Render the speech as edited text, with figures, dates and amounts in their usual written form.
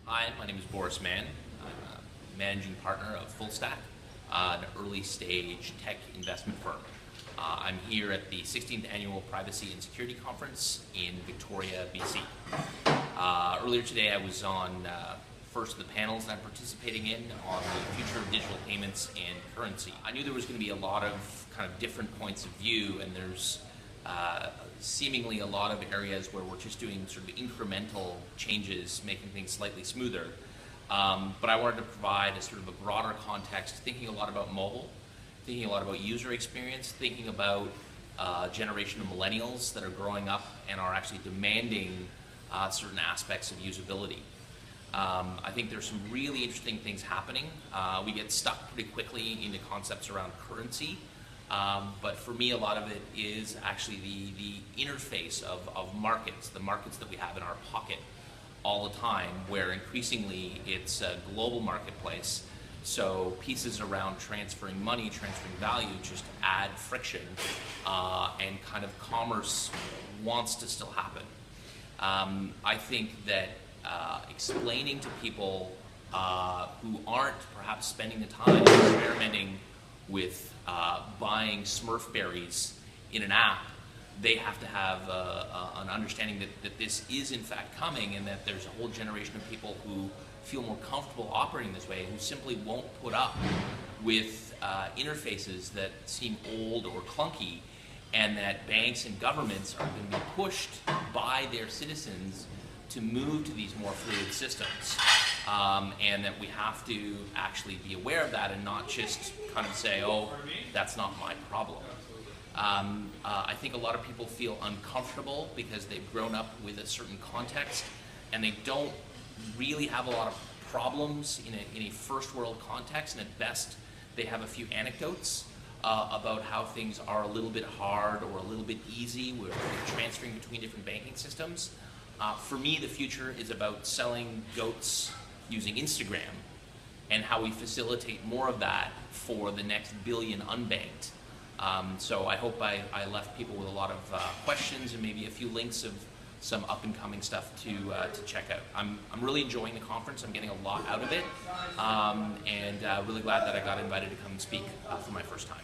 Hi, my name is Boris Mann. I'm a managing partner of Fullstack, an early stage tech investment firm. I'm here at the 16th Annual Privacy and Security Conference in Victoria, BC. Earlier today I was on first of the panels that I'm participating in on the future of digital payments and currency. I knew there was going to be a lot of kind of different points of view, and there's seemingly a lot of areas where we're just doing sort of incremental changes, making things slightly smoother. But I wanted to provide a sort of a broader context, thinking a lot about mobile, thinking a lot about user experience, thinking about a generation of millennials that are growing up and are actually demanding certain aspects of usability. I think there's some really interesting things happening. We get stuck pretty quickly into concepts around currency. But for me, a lot of it is actually the interface of markets, the markets that we have in our pocket all the time, where increasingly it's a global marketplace. So pieces around transferring money, transferring value just add friction, and kind of commerce wants to still happen. I think that explaining to people who aren't perhaps spending the time experimenting with buying Smurf berries in an app, they have to have an understanding that this is in fact coming, and that there's a whole generation of people who feel more comfortable operating this way, who simply won't put up with interfaces that seem old or clunky, and that banks and governments are going to be pushed by their citizens to move to these more fluid systems. And that we have to actually be aware of that and not just kind of say, oh, that's not my problem. I think a lot of people feel uncomfortable because they've grown up with a certain context and they don't really have a lot of problems in a first world context, and at best they have a few anecdotes about how things are a little bit hard or a little bit easy with transferring between different banking systems. For me, the future is about selling goats using Instagram and how we facilitate more of that for the next billion unbanked. So I hope I left people with a lot of questions and maybe a few links of some up-and-coming stuff to check out. I'm really enjoying the conference. I'm getting a lot out of it, and really glad that I got invited to come and speak for my first time.